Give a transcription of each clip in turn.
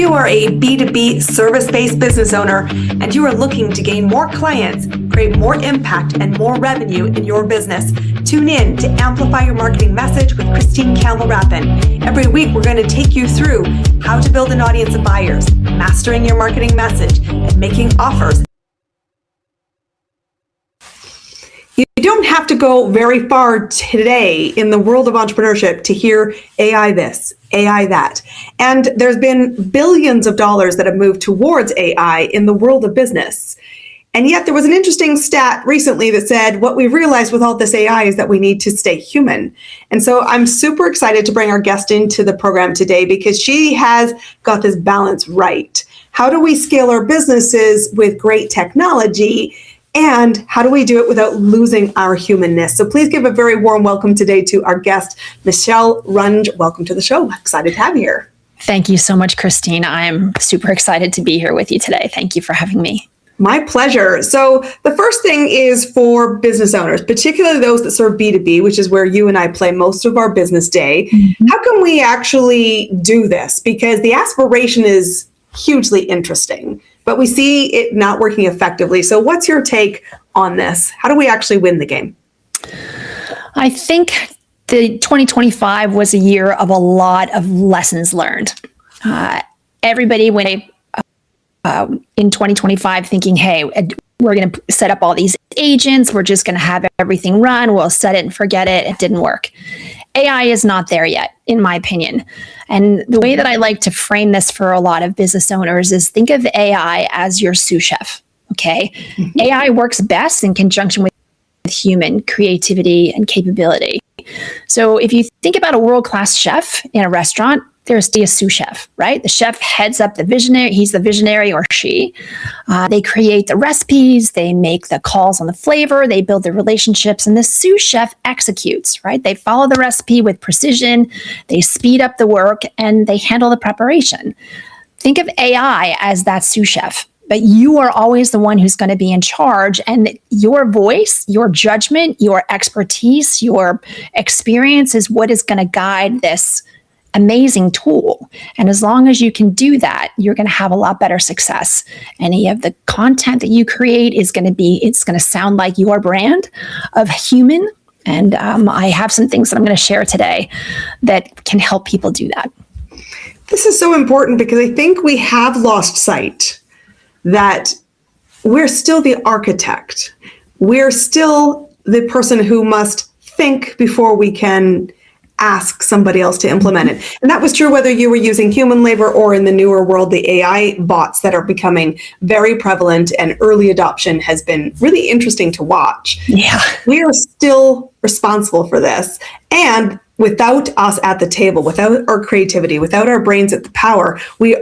you are a B2B service-based business owner and you are looking to gain more clients, create more impact and more revenue in your business, tune in to Amplify Your Marketing Message with Christine Campbell-Rappin. Every week, we're going to take you through how to build an audience of buyers, mastering your marketing message, and making offers. You don't have to go very far today in the world of entrepreneurship to hear AI this, AI that. And there's been billions of dollars that have moved towards AI in the world of business. And yet there was an interesting stat recently that said what we realized with all this AI is that we need to stay human. And so I'm super excited to bring our guest into the program today because she has got this balance right. How do we scale our businesses with great technology? And how do we do it without losing our humanness? So please give a very warm welcome today to our guest, Michelle Runge. Welcome to the show. Excited to have you here. Thank you so much, Christine. I'm super excited to be here with you today. Thank you for having me. My pleasure. So the first thing is for business owners, particularly those that serve B2B, which is where you and I play most of our business day. Mm-hmm. How can we actually do this? Because the aspiration is hugely interesting, but we see it not working effectively. So what's your take on this? How do we actually win the game? I think the 2025 was a year of a lot of lessons learned. Everybody went in 2025 thinking, hey, we're going to set up all these agents. We're just going to have everything run. We'll set it and forget it. It didn't work. AI is not there yet, in my opinion. And the way that I like to frame this for a lot of business owners is think of AI as your sous chef, okay? Mm-hmm. AI works best in conjunction with human creativity and capability. So if you think about a world-class chef in a restaurant, there's a sous chef, right? The chef heads up the visionary. He's the visionary or she. They create the recipes. They make the calls on the flavor. They build the relationships. And the sous chef executes, right? They follow the recipe with precision. They speed up the work and they handle the preparation. Think of AI as that sous chef, but you are always the one who's going to be in charge. And your voice, your judgment, your expertise, your experience is what is going to guide this amazing tool. And as long as you can do that, you're going to have a lot better success. Any of the content that you create is going to be, it's going to sound like your brand of human. And I have some things that I'm going to share today that can help people do that. This is so important because I think we have lost sight that we're still the architect. We're still the person who must think before we can ask somebody else to implement it. And that was true whether you were using human labor or in the newer world, the AI bots that are becoming very prevalent and early adoption has been really interesting to watch. Yeah. We are still responsible for this. And without us at the table, without our creativity, without our brains at the power, we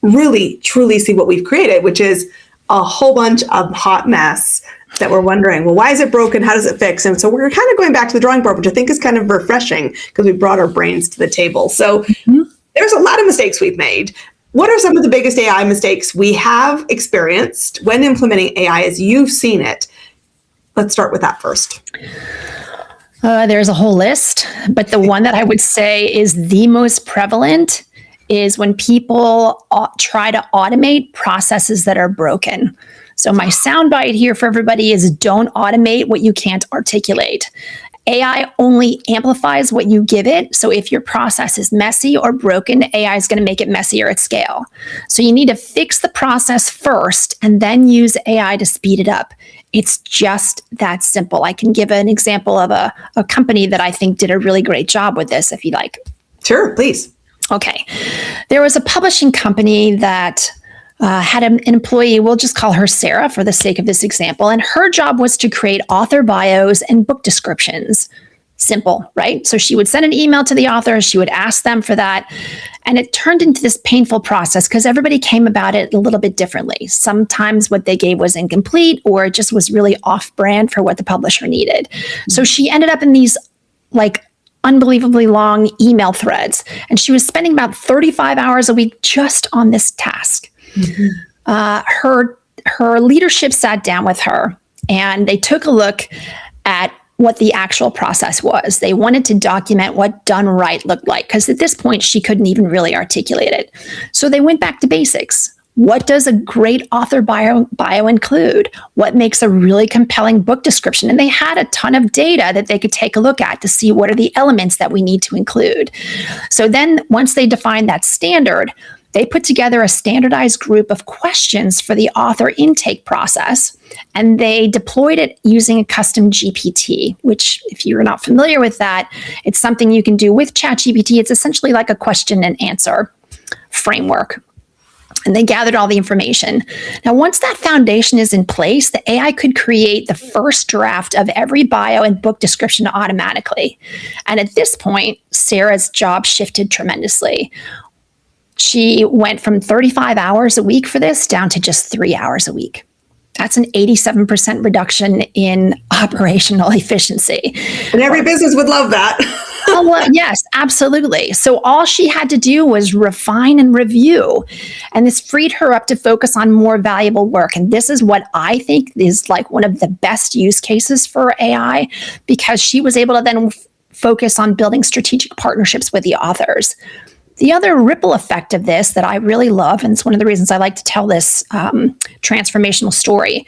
really, truly see what we've created, which is a whole bunch of hot mess that we're wondering, well, why is it broken? How does it fix? And so we're kind of going back to the drawing board, which I think is kind of refreshing because we brought our brains to the table. So There's a lot of mistakes we've made. What are some of the biggest AI mistakes we have experienced when implementing AI as you've seen it? Let's start with that first. There's a whole list, but the one that I would say is the most prevalent is when people try to automate processes that are broken. So my soundbite here for everybody is don't automate what you can't articulate. AI only amplifies what you give it. So if your process is messy or broken, AI is going to make it messier at scale. So you need to fix the process first and then use AI to speed it up. It's just that simple. I can give an example of a company that I think did a really great job with this, if you like. Sure, please. Okay. There was a publishing company that had an employee, we'll just call her Sarah for the sake of this example, and her job was to create author bios and book descriptions. Simple, right? So she would send an email to the author, she would ask them for that, and it turned into this painful process because everybody came about it a little bit differently. Sometimes what they gave was incomplete or it just was really off-brand for what the publisher needed. So she ended up in these unbelievably long email threads, and she was spending about 35 hours a week just on this task. Her leadership sat down with her and they took a look at what the actual process was. They wanted to document what done right looked like, because at this point, she couldn't even really articulate it. So they went back to basics. What does a great author bio include? What makes a really compelling book description? And they had a ton of data that they could take a look at to see what are the elements that we need to include. So then once they defined that standard, they put together a standardized group of questions for the author intake process, and they deployed it using a custom GPT, which, if you're not familiar with that, it's something you can do with ChatGPT. It's essentially like a question and answer framework. And they gathered all the information. Now, once that foundation is in place, the AI could create the first draft of every bio and book description automatically. And at this point, Sarah's job shifted tremendously. She went from 35 hours a week for this down to just 3 hours a week. That's an 87% reduction in operational efficiency. And every business would love that. Oh, well, yes, absolutely. So all she had to do was refine and review, and this freed her up to focus on more valuable work. And this is what I think is like one of the best use cases for AI, because she was able to then focus on building strategic partnerships with the authors. The other ripple effect of this that I really love, and it's one of the reasons I like to tell this transformational story,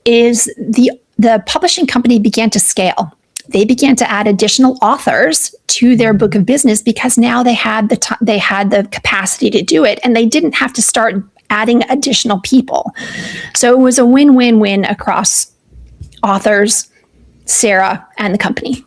is the publishing company began to scale. They began to add additional authors to their book of business because now they had the capacity to do it, and they didn't have to start adding additional people. So it was a win-win-win across authors, Sarah, and the company.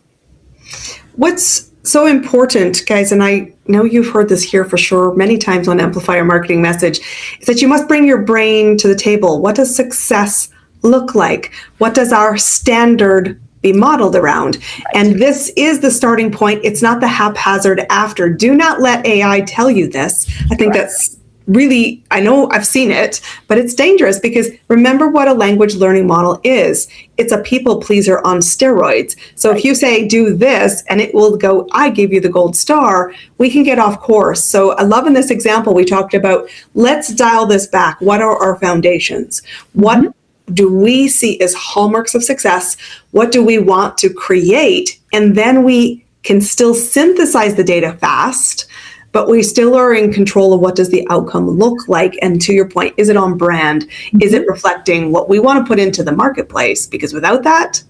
What's so important, guys, and I know you've heard this here for sure many times on Amplify Your Marketing Message, is that you must bring your brain to the table. What does success look like? What does our standard be modeled around? Right. And this is the starting point. It's not the haphazard after. Do not let AI tell you this. I think that's really, I know I've seen it, but it's dangerous, because remember what a language learning model is. It's a people pleaser on steroids. So if you say, do this, and it will go, I give you the gold star, we can get off course. So I love in this example, we talked about, let's dial this back. What are our foundations? What do we see as hallmarks of success? What do we want to create? And then we can still synthesize the data fast, but we still are in control of what does the outcome look like. And to your point, is it on brand? Is it reflecting what we want to put into the marketplace? Because without that,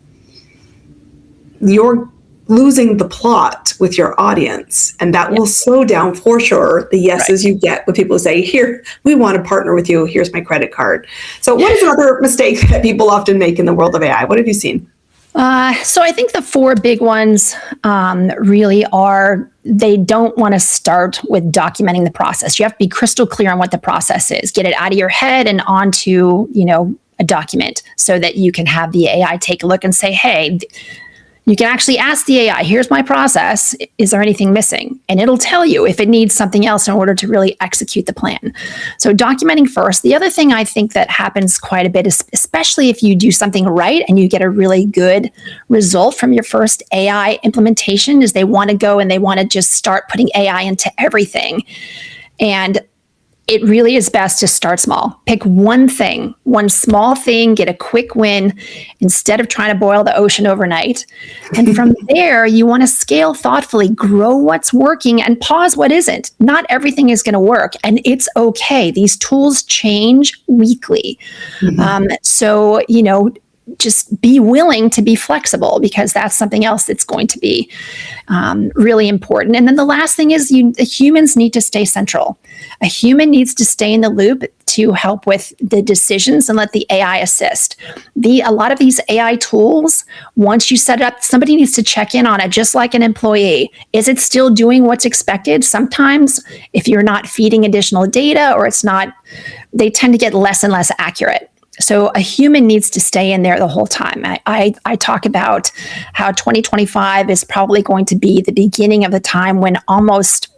you're losing the plot with your audience, and that will slow down for sure the yeses you get when people say, here, we want to partner with you, here's my credit card. So what is another mistake that people often make in the world of AI? What have you seen? So I think the four big ones really are, they don't want to start with documenting the process. You have to be crystal clear on what the process is. Get it out of your head and onto, a document, so that you can have the AI take a look and say, hey, you can actually ask the AI, here's my process. Is there anything missing? And it'll tell you if it needs something else in order to really execute the plan. So documenting first. The other thing I think that happens quite a bit is, especially if you do something right and you get a really good result from your first AI implementation, is they want to go and they want to just start putting AI into everything. And it really is best to start small. Pick one thing, one small thing, get a quick win instead of trying to boil the ocean overnight. And from there, you want to scale thoughtfully, grow what's working and pause what isn't. Not everything is going to work, and it's okay. These tools change weekly. So, just be willing to be flexible, because that's something else that's going to be really important. And then the last thing is humans need to stay central. A human needs to stay in the loop to help with the decisions and let the AI assist. A lot of these AI tools, once you set it up, somebody needs to check in on it, just like an employee. Is it still doing what's expected? Sometimes if you're not feeding additional data, or it's not, they tend to get less and less accurate. So a human needs to stay in there the whole time. I talk about how 2025 is probably going to be the beginning of the time when most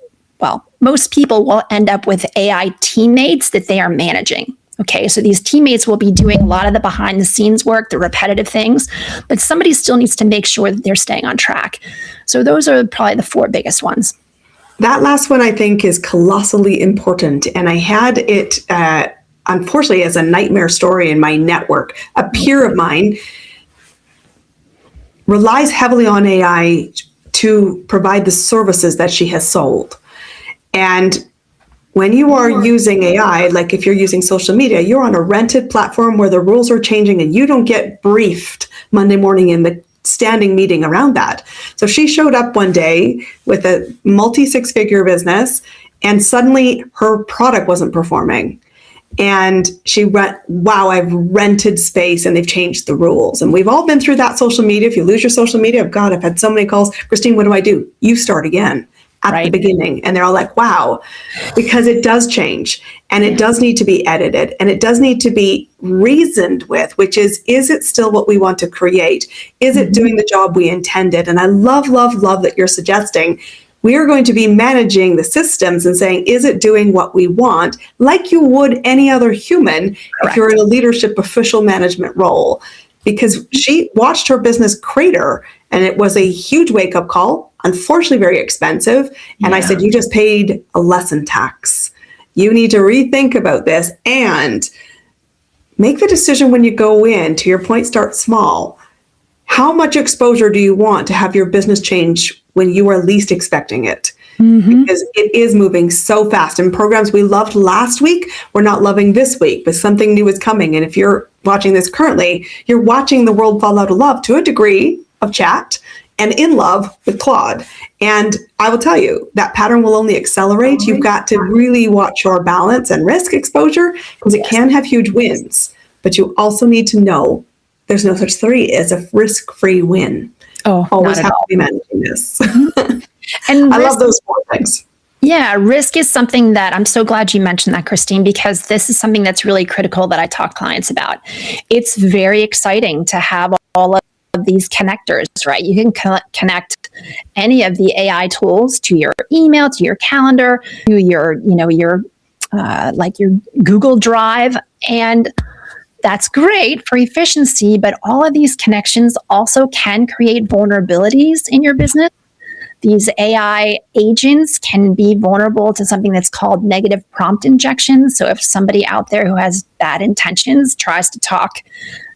people will end up with AI teammates that they are managing. Okay, so these teammates will be doing a lot of the behind the scenes work, the repetitive things, but somebody still needs to make sure that they're staying on track. So those are probably the four biggest ones. That last one I think is colossally important. And I had it, unfortunately, as a nightmare story in my network. A peer of mine relies heavily on AI to provide the services that she has sold. And when you are using AI, like if you're using social media, you're on a rented platform where the rules are changing and you don't get briefed Monday morning in the standing meeting around that. So she showed up one day with a multi-six-figure business, and suddenly her product wasn't performing. And she went, wow, I've rented space and they've changed the rules. And we've all been through that social media. If you lose your social media, God, I've had so many calls. Christine, what do I do? You start again at the beginning. And they're all like, wow, because it does change and it does need to be edited and it does need to be reasoned with, which is it still what we want to create? Is it doing the job we intended? And I love, love, love that you're suggesting we are going to be managing the systems and saying, is it doing what we want? Like you would any other human if you're in a leadership official management role. Because she watched her business crater and it was a huge wake-up call, unfortunately very expensive. And I said, you just paid a lesson tax. You need to rethink about this and make the decision when you go in. To your point, start small. How much exposure do you want to have your business change when you are least expecting it? Because it is moving so fast. And programs we loved last week, we're not loving this week, but something new is coming. And if you're watching this currently, you're watching the world fall out of love to a degree of chat and in love with Claude. And I will tell you, that pattern will only accelerate. You've got to really watch your balance and risk exposure because it can have huge wins. But you also need to know there's no such thing as a risk-free win. Always have to be managing this. And I love those four things. Yeah, risk is something that I'm so glad you mentioned that, Christine, because this is something that's really critical that I talk to clients about. It's very exciting to have all of these connectors, right? You can connect any of the AI tools to your email, to your calendar, to your Google Drive, and that's great for efficiency, but all of these connections also can create vulnerabilities in your business. These AI agents can be vulnerable to something that's called negative prompt injection. So if somebody out there who has bad intentions tries to talk,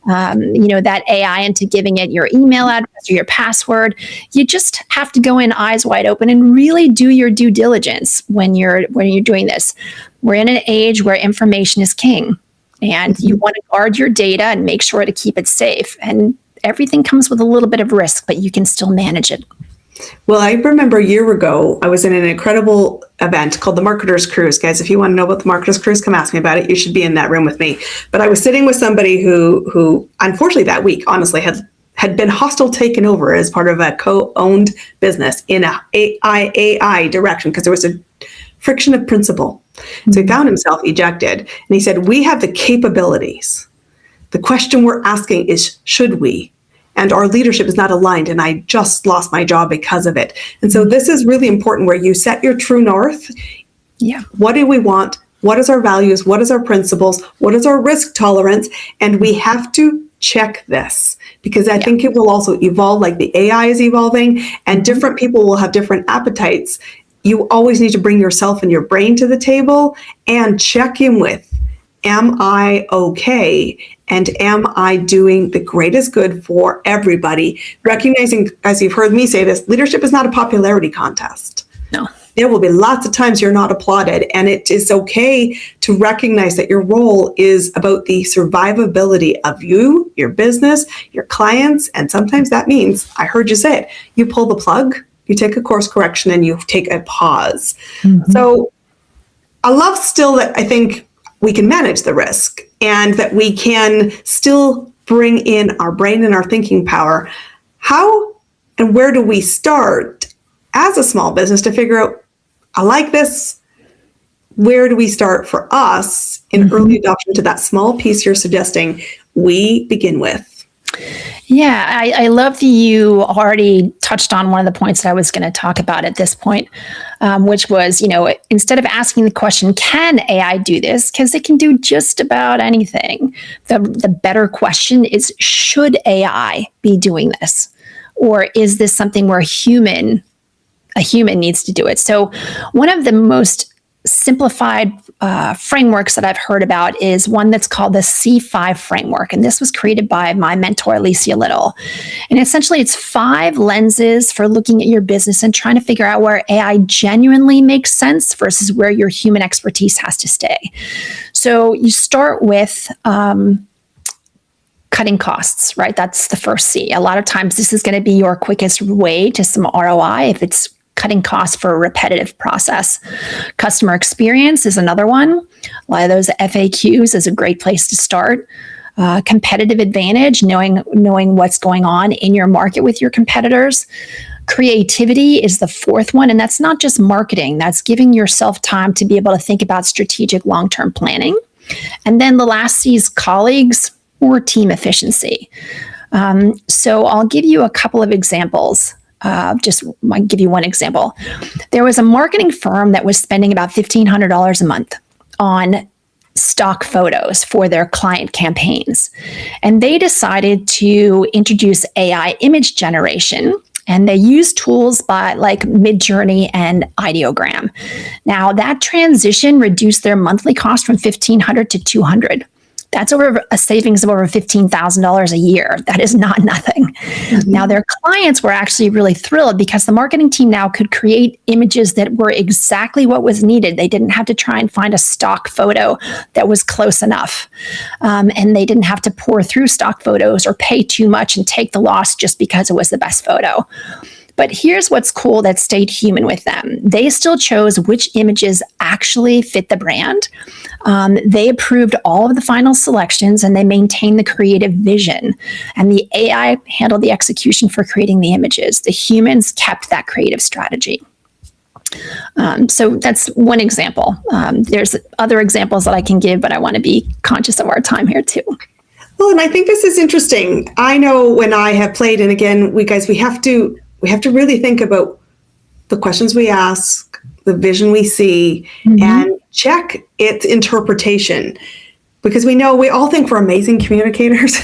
that AI into giving it your email address or your password, you just have to go in eyes wide open and really do your due diligence when you're doing this. We're in an age where information is king. And you want to guard your data and make sure to keep it safe. And everything comes with a little bit of risk, but you can still manage it. Well, I remember a year ago, I was in an incredible event called the Marketer's Cruise. Guys, if you want to know about the Marketer's Cruise, come ask me about it. You should be in that room with me. But I was sitting with somebody who unfortunately that week, honestly, had been hostile taken over as part of a co-owned business in a AI direction because there was a friction of principle. So he found himself ejected. And he said, we have the capabilities. The question we're asking is, should we? And our leadership is not aligned. And I just lost my job because of it. And so this is really important where you set your true north. Yeah. What do we want? What is our values? What is our principles? What is our risk tolerance? And we have to check this because I think it will also evolve like the AI is evolving and different people will have different appetites. You always need to bring yourself and your brain to the table and check in with, am I okay? And am I doing the greatest good for everybody? Recognizing, as you've heard me say this, leadership is not a popularity contest. No. There will be lots of times you're not applauded, and it is okay to recognize that your role is about the survivability of you, your business, your clients, and sometimes that means, I heard you say it, you pull the plug, you take a course correction, and you take a pause. So I love still that I think we can manage the risk and that we can still bring in our brain and our thinking power. How and where do we start as a small business to figure out, I like this. Where do we start for us in early adoption to that small piece you're suggesting we begin with? Yeah, I love that you already touched on one of the points that I was going to talk about at this point, which was, instead of asking the question, can AI do this? Because it can do just about anything. The better question is, should AI be doing this? Or is this something where a human needs to do it? So one of the most simplified frameworks that I've heard about is one that's called the C5 framework. And this was created by my mentor, Alicia Little. And essentially, it's 5 lenses for looking at your business and trying to figure out where AI genuinely makes sense versus where your human expertise has to stay. So you start with cutting costs, right? That's the first C. A lot of times, this is going to be your quickest way to some ROI if it's cutting costs for a repetitive process. Customer experience is another one. A lot of those FAQs is a great place to start. Competitive advantage, knowing what's going on in your market with your competitors. Creativity is the fourth one, and that's not just marketing. That's giving yourself time to be able to think about strategic long-term planning. And then the last C is colleagues or team efficiency. So I'll give you a couple of examples. I'll give you one example. There was a marketing firm that was spending about $1,500 a month on stock photos for their client campaigns. And they decided to introduce AI image generation. And they used tools like Midjourney and Ideogram. Now, that transition reduced their monthly cost from $1,500 to $200. That's over a savings of over $15,000 a year. That is not nothing. Mm-hmm. Now, their clients were actually really thrilled because the marketing team now could create images that were exactly what was needed. They didn't have to try and find a stock photo that was close enough. And they didn't have to pour through stock photos or pay too much and take the loss just because it was the best photo. But here's what's cool that stayed human with them. They still chose which images actually fit the brand. They approved all of the final selections and they maintained the creative vision. And the AI handled the execution for creating the images. The humans kept that creative strategy. So that's one example. There's other examples that I can give, but I want to be conscious of our time here too. Well, and I think this is interesting. I know when I have played, and again, we have to really think about the questions we ask, the vision we see, and check its interpretation. Because we all think we're amazing communicators,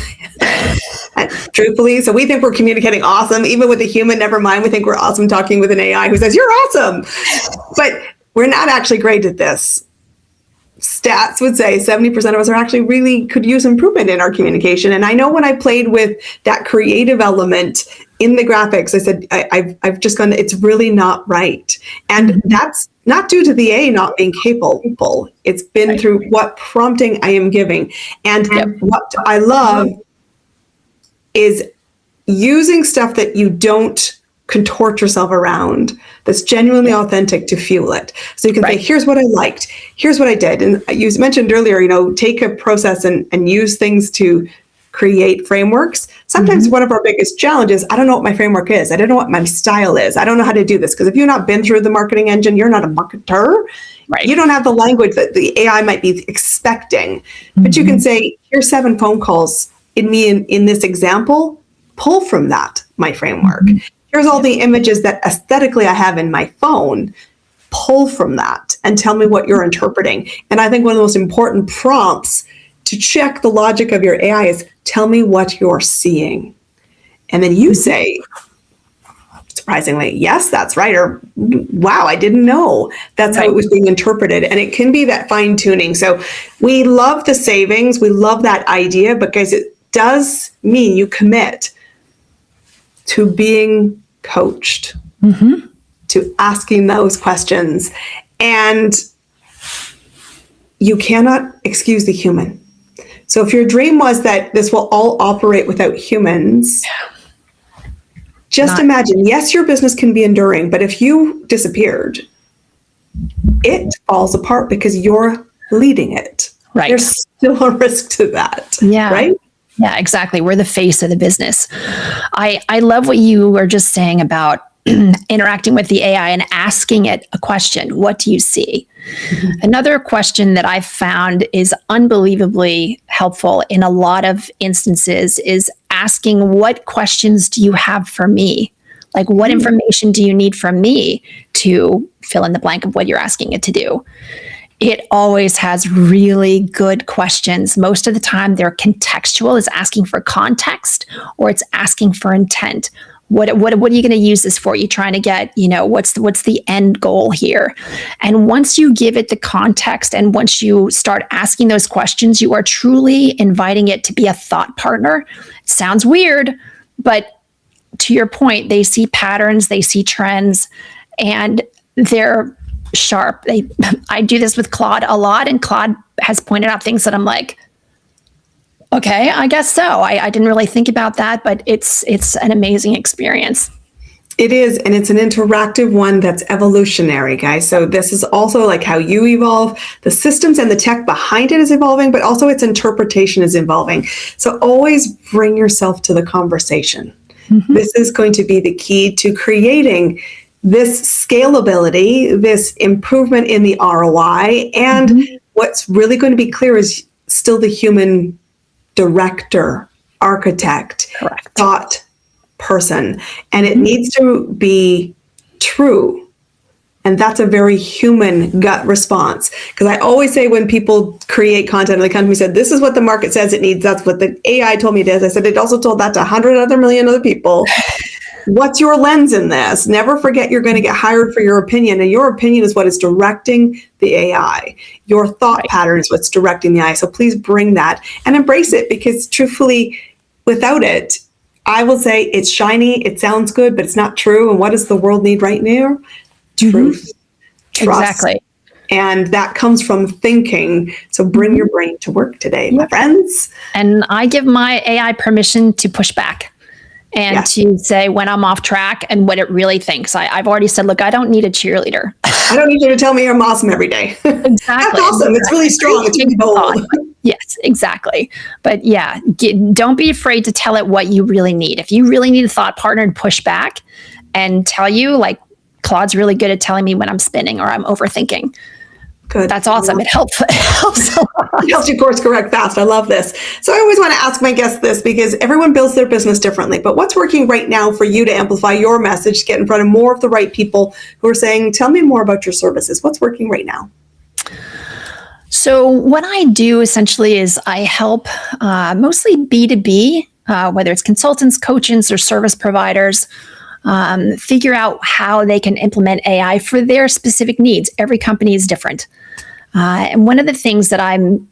truthfully. So we think we're communicating awesome, even with a human, never mind. We think we're awesome talking with an AI who says, you're awesome. But we're not actually great at this. Stats would say 70% of us are actually really could use improvement in our communication. And I know when I played with that creative element in the graphics, I said, I've just gone, it's really not right. And that's not due to the A not being capable. It's been through what prompting I am giving. And what I love is using stuff that you don't contort yourself around, that's genuinely authentic to fuel it. So you can say, here's what I liked, here's what I did. And you mentioned earlier, take a process and use things to create frameworks. Sometimes one of our biggest challenges, I don't know what my framework is. I don't know what my style is. I don't know how to do this. Because if you've not been through the marketing engine, you're not a marketer. Right. You don't have the language that the AI might be expecting. But you can say, here's 7 phone calls in this example, pull from that, my framework. Here's all the images that aesthetically I have in my phone, pull from that and tell me what you're interpreting. And I think one of the most important prompts to check the logic of your AI is tell me what you're seeing. And then you say, surprisingly, yes, that's right. Or wow, I didn't know that's how it was being interpreted. And it can be that fine tuning. So we love the savings. We love that idea, but guys, it does mean you commit to being coached, to asking those questions. And you cannot excuse the human. So if your dream was that this will all operate without humans, just imagine, yes, your business can be enduring, but if you disappeared, it falls apart because you're leading it. Right. There's still a risk to that. Yeah. Right? Yeah, exactly. We're the face of the business. I love what you were just saying about interacting with the AI and asking it a question. What do you see? Another question that I've found is unbelievably helpful in a lot of instances is asking, what questions do you have for me? Like, what information do you need from me to fill in the blank of what you're asking it to do? It always has really good questions. Most of the time, they're contextual, it's asking for context, or it's asking for intent. What are you going to use this for? You trying to get, what's the end goal here? And once you give it the context and once you start asking those questions, you are truly inviting it to be a thought partner. It sounds weird, but to your point, they see patterns, they see trends, and they're sharp. I do this with Claude a lot, and Claude has pointed out things that I'm like, okay, I guess so. I didn't really think about that, but it's an amazing experience. It is, and it's an interactive one that's evolutionary, guys. So this is also like how you evolve. The systems and the tech behind it is evolving, but also its interpretation is evolving. So always bring yourself to the conversation. Mm-hmm. This is going to be the key to creating this scalability, this improvement in the ROI, and mm-hmm. what's really going to be clear is still the human director, architect, correct, thought person, and it needs to be true. And that's a very human gut response. Because I always say when people create content, and they come to me and said, this is what the market says it needs, that's what the AI told me it is. I said, it also told that to 100 million other people. What's your lens in this? Never forget you're going to get hired for your opinion, and your opinion is what is directing the AI. Your thought pattern is what's directing the AI. So please bring that and embrace it, because truthfully, without it, I will say it's shiny, it sounds good, but it's not true. And what does the world need right now? Truth, trust. Exactly. And that comes from thinking. So bring your brain to work today, my friends. And I give my AI permission to push back and to say when I'm off track and what it really thinks. I've already said, look, I don't need a cheerleader. I don't need you to tell me I'm awesome every day. Exactly. That's awesome. It's really strong. It's really bold. Yes, exactly. But yeah, don't be afraid to tell it what you really need. If you really need a thought partner to push back and tell you, like, Claude's really good at telling me when I'm spinning or I'm overthinking. Good. That's awesome. It helps. It helps a lot. It helps you course correct fast. I love this. So I always want to ask my guests this, because everyone builds their business differently. But what's working right now for you to amplify your message, to get in front of more of the right people who are saying, tell me more about your services? What's working right now? So what I do essentially is I help mostly B2B, whether it's consultants, coaches, or service providers, figure out how they can implement AI for their specific needs. Every company is different. And one of the things that I'm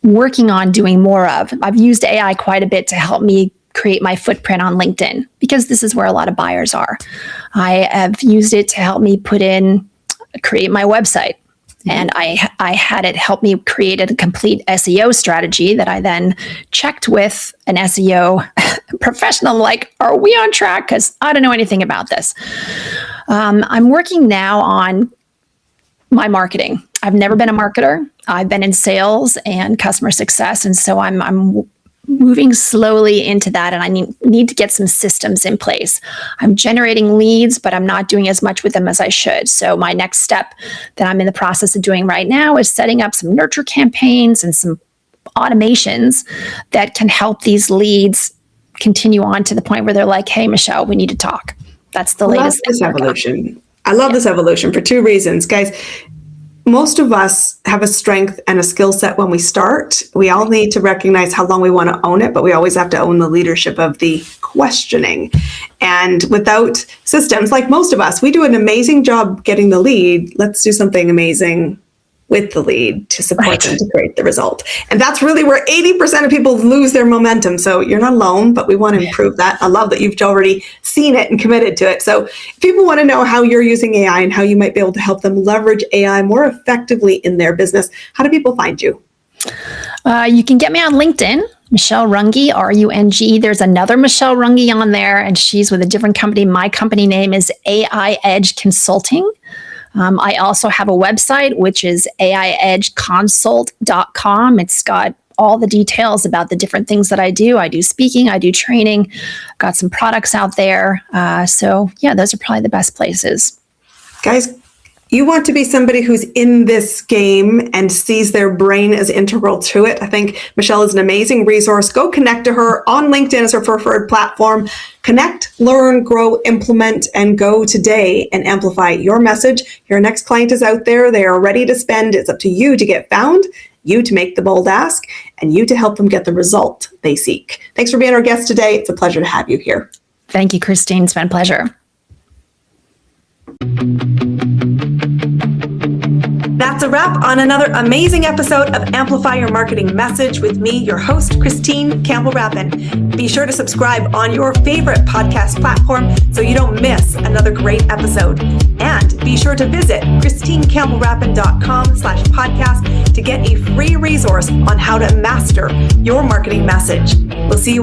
working on doing more of, I've used AI quite a bit to help me create my footprint on LinkedIn, because this is where a lot of buyers are. I have used it to help me create my website. And I had it help me create a complete SEO strategy that I then checked with an SEO professional, like, are we on track? Because I don't know anything about this. I'm working now on my marketing. I've never been a marketer. I've been in sales and customer success. And so I'm moving slowly into that, and I need to get some systems in place. I'm generating leads, but I'm not doing as much with them as I should. So my next step that I'm in the process of doing right now is setting up some nurture campaigns and some automations that can help these leads continue on to the point where they're like, hey, Michelle, we need to talk. That's the latest. This evolution. I love this evolution for two reasons, guys. Most of us have a strength and a skill set when we start. We all need to recognize how long we want to own it, but we always have to own the leadership of the questioning. And without systems, like most of us, we do an amazing job getting the lead. Let's do something amazing with the lead to support them to create the result. And that's really where 80% of people lose their momentum. So you're not alone, but we want to improve that. I love that you've already seen it and committed to it. So if people want to know how you're using AI and how you might be able to help them leverage AI more effectively in their business, how do people find you? You can get me on LinkedIn, Michelle Runge, R-U-N-G. There's another Michelle Runge on there, and she's with a different company. My company name is AI Edge Consulting. I also have a website, which is aiedgeconsult.com. It's got all the details about the different things that I do. I do speaking, I do training, got some products out there. So yeah, those are probably the best places. Guys, you want to be somebody who's in this game and sees their brain as integral to it. I think Michelle is an amazing resource. Go connect to her on LinkedIn as her preferred platform. Connect, learn, grow, implement, and go today and amplify your message. Your next client is out there. They are ready to spend. It's up to you to get found, you to make the bold ask, and you to help them get the result they seek. Thanks for being our guest today. It's a pleasure to have you here. Thank you, Christine. It's been a pleasure. That's a wrap on another amazing episode of Amplify Your Marketing Message with me, your host, Christine Campbell-Rappin. Be sure to subscribe on your favorite podcast platform so you don't miss another great episode. And be sure to visit christinecampbellrappin.com/podcast to get a free resource on how to master your marketing message. We'll see you all